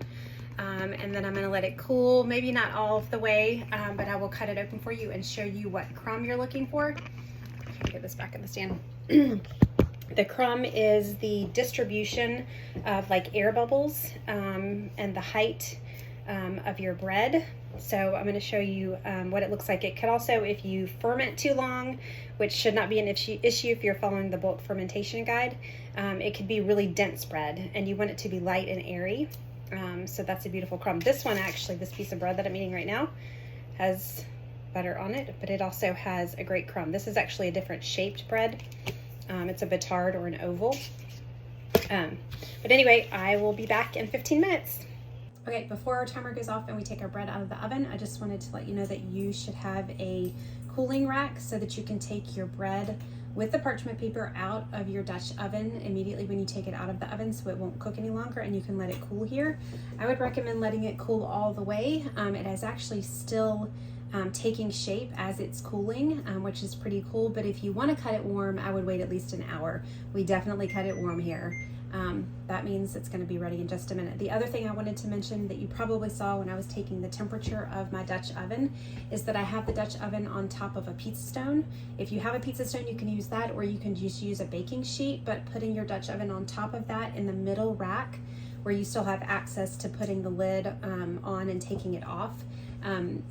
And then I'm going to let it cool, maybe not all of the way, but I will cut it open for you and show you what crumb you're looking for. Let me get this back in the stand. The crumb is the distribution of like air bubbles and the height of your bread. So I'm going to show you what it looks like. It could also, if you ferment too long, which should not be an issue if you're following the bulk fermentation guide, it could be really dense bread and you want it to be light and airy. So that's a beautiful crumb. This one actually, this piece of bread that I'm eating right now has butter on it, but it also has a great crumb. This is actually a different shaped bread. It's a batard or an oval. But anyway, I will be back in 15 minutes. Okay, before our timer goes off and we take our bread out of the oven, I just wanted to let you know that you should have a cooling rack so that you can take your bread with the parchment paper out of your Dutch oven immediately when you take it out of the oven, so it won't cook any longer and you can let it cool here. I would recommend letting it cool all the way. It is actually still taking shape as it's cooling, which is pretty cool. But if you want to cut it warm, I would wait at least an hour. We definitely cut it warm here. That means it's going to be ready in just a minute. The other thing I wanted to mention that you probably saw when I was taking the temperature of my Dutch oven is that I have the Dutch oven on top of a pizza stone. If you have a pizza stone, you can use that, or you can just use a baking sheet, but putting your Dutch oven on top of that in the middle rack where you still have access to putting the lid on and taking it off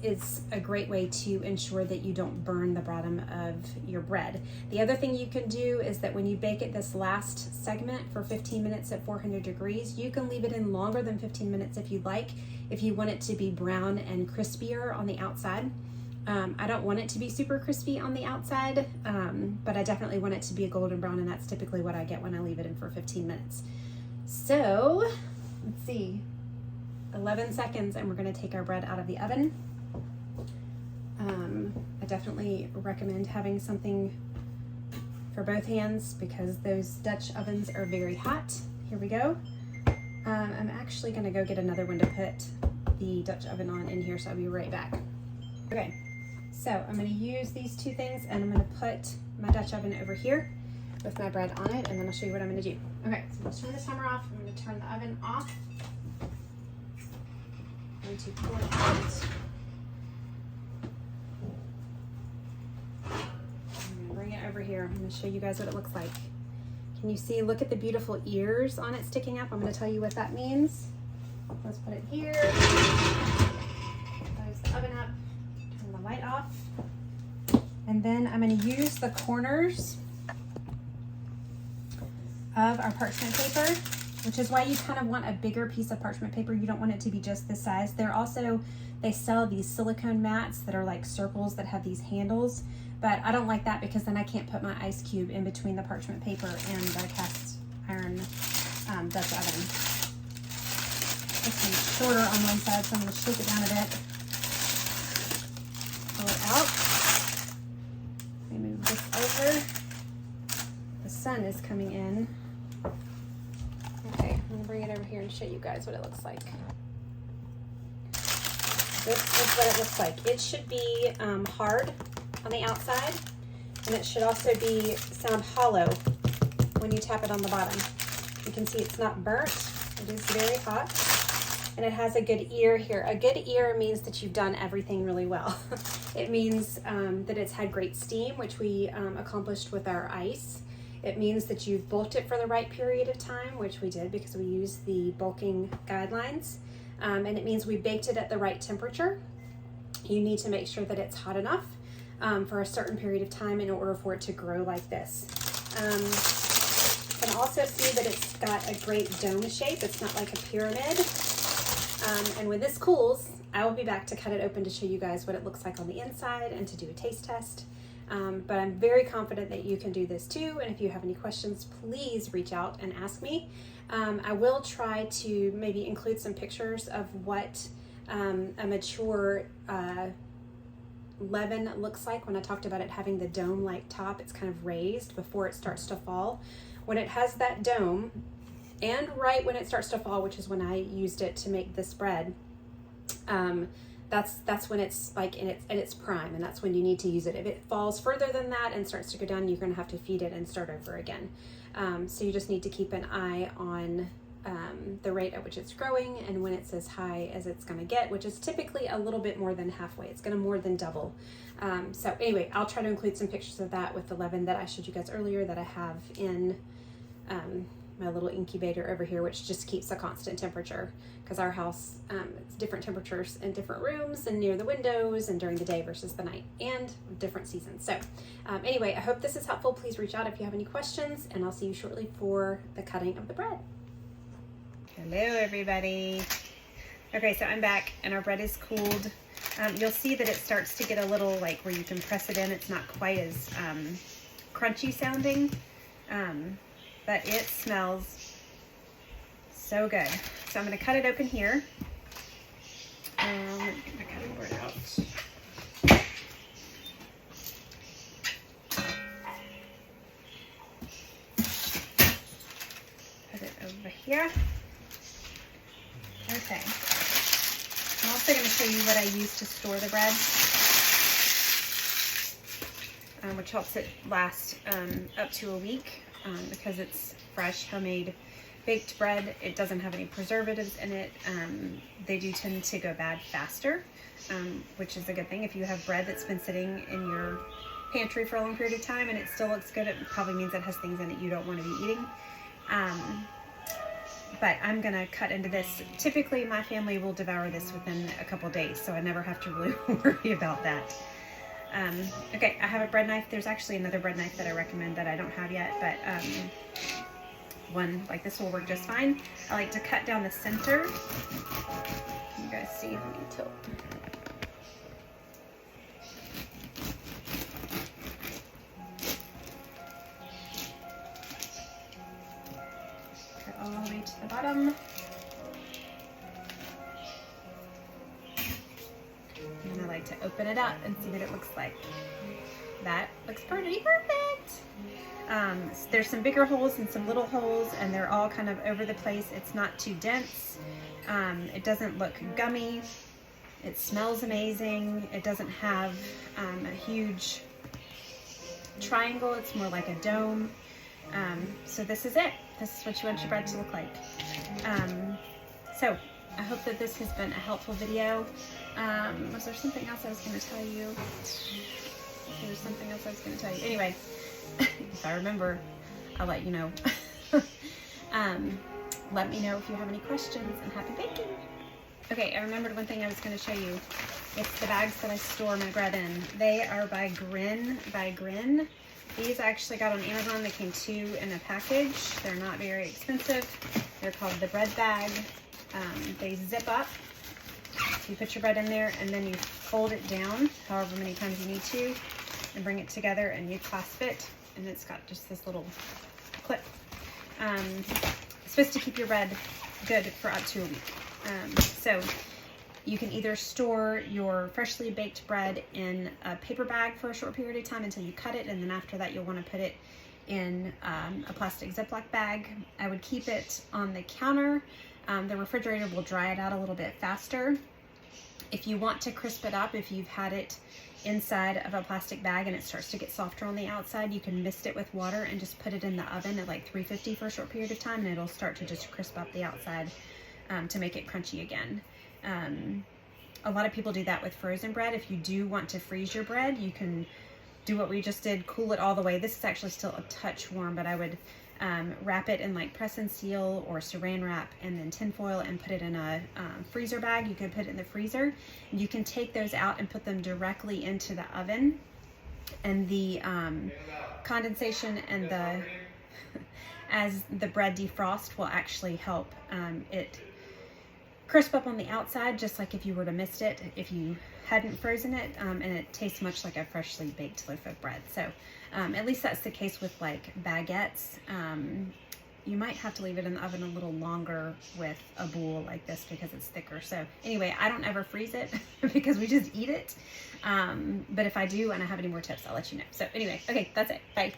is a great way to ensure that you don't burn the bottom of your bread. The other thing you can do is that when you bake it this last segment for 15 minutes at 400 degrees, you can leave it in longer than 15 minutes if you'd like, if you want it to be brown and crispier on the outside. I don't want it to be super crispy on the outside, but I definitely want it to be a golden brown, and that's typically what I get when I leave it in for 15 minutes. So let's see. 11 seconds and we're going to take our bread out of the oven. I definitely recommend having something for both hands because those Dutch ovens are very hot. Here we go. I'm actually going to go get another one to put the Dutch oven on in here, so I'll be right back. Okay, so I'm going to use these two things and I'm going to put my Dutch oven over here with my bread on it, and then I'll show you what I'm going to do. Okay, so let's turn the timer off. I'm going to turn the oven off. I'm going to pull it out. I'm going to bring it over here. I'm going to show you guys what it looks like. Can you see? Look at the beautiful ears on it sticking up. I'm going to tell you what that means. Let's put it here. Close the oven up. Turn the light off. And then I'm going to use the corners of our parchment paper, which is why you kind of want a bigger piece of parchment paper. You don't want it to be just this size. They sell these silicone mats that are like circles that have these handles, but I don't like that because then I can't put my ice cube in between the parchment paper and the cast iron Dutch oven. This one's shorter on one side, so I'm going to shake it down a bit. Pull it out. Let me move this over. The sun is coming in. Okay, I'm going to bring it over here and show you guys what it looks like. This is what it looks like. It should be hard on the outside, And it should also sound hollow when you tap it on the bottom. You can see it's not burnt. It is very hot. And it has a good ear here. A good ear means that you've done everything really well. It means that it's had great steam, which we accomplished with our ice. It means that you've bulked it for the right period of time, which we did because we used the bulking guidelines. And it means we baked it at the right temperature. You need to make sure that it's hot enough for a certain period of time in order for it to grow like this. You can also see that it's got a great dome shape. It's not like a pyramid. And when this cools, I will be back to cut it open to show you guys what it looks like on the inside and to do a taste test. But I'm very confident that you can do this too. And if you have any questions, please reach out and ask me. I will try to maybe include some pictures of what a mature leaven looks like. When I talked about it having the dome-like top, it's kind of raised before it starts to fall. When it has that dome, and right when it starts to fall, which is when I used it to make this bread, that's when it's like in its prime, and that's when you need to use it. If it falls further than that and starts to go down, you're going to have to feed it and start over again. So you just need to keep an eye on the rate at which it's growing and when it's as high as it's going to get, which is typically a little bit more than halfway. It's going to more than double. So anyway, I'll try to include some pictures of that with the leaven that I showed you guys earlier that I have in my little incubator over here, which just keeps a constant temperature because our house, it's different temperatures in different rooms and near the windows and during the day versus the night and different seasons. So anyway, I hope this is helpful. Please reach out if you have any questions, and I'll see you shortly for the cutting of the bread. Hello everybody. Okay, so I'm back and our bread is cooled. You'll see that it starts to get a little like where you can press it in. It's not quite as crunchy sounding. But it smells so good. So I'm going to cut it open here. Let me get my cutting board out. Put it over here. Okay. I'm also going to show you what I use to store the bread, which helps it last up to a week. Because it's fresh, homemade baked bread. It doesn't have any preservatives in it. They do tend to go bad faster, which is a good thing. If you have bread that's been sitting in your pantry for a long period of time and it still looks good, it probably means it has things in it you don't want to be eating. But I'm gonna cut into this. Typically my family will devour this within a couple days, so I never have to really worry about that. Okay, I have a bread knife. There's actually another bread knife that I recommend that I don't have yet, but one like this will work just fine. I like to cut down the center. Can you guys see? Let me tilt. Cut all the way to the bottom. And I like to open it up and see what it looks like. That looks pretty perfect. There's some bigger holes and some little holes, and they're all kind of over the place. It's not too dense. It doesn't look gummy. It smells amazing. It doesn't have a huge triangle. It's more like a dome. So this is it. This is what you want your bread to look like. So I hope that this has been a helpful video. Was there something else I was going to tell you? There was something else I was going to tell you. Anyway, if I remember, I'll let you know. Let me know if you have any questions, and happy baking. Okay, I remembered one thing I was going to show you. It's the bags that I store my bread in. They are by Grin. These I actually got on Amazon. They came 2 in a package. They're not very expensive. They're called the bread bag. They zip up. So you put your bread in there and then you fold it down however many times you need to and bring it together and you clasp it, and it's got just this little clip. It's supposed to keep your bread good for up to a week. So you can either store your freshly baked bread in a paper bag for a short period of time until you cut it, and then after that you'll want to put it in a plastic Ziploc bag. I would keep it on the counter. The refrigerator will dry it out a little bit faster. If you want to crisp it up, if you've had it inside of a plastic bag and it starts to get softer on the outside, you can mist it with water and just put it in the oven at like 350 for a short period of time, and it'll start to just crisp up the outside to make it crunchy again. A lot of people do that with frozen bread. If you do want to freeze your bread, you can do what we just did, cool it all the way. This is actually still a touch warm, but I would wrap it in like press and seal or saran wrap and then tin foil and put it in a freezer bag. You could put it in the freezer. You can take those out and put them directly into the oven, and the condensation and the as the bread defrost will actually help it crisp up on the outside, just like if you were to mist it if you hadn't frozen it, and it tastes much like a freshly baked loaf of bread. So at least that's the case with like baguettes. You might have to leave it in the oven a little longer with a boule like this because it's thicker. So anyway, I don't ever freeze it because we just eat it. But if I do and I have any more tips, I'll let you know. So anyway, okay, that's it. Bye.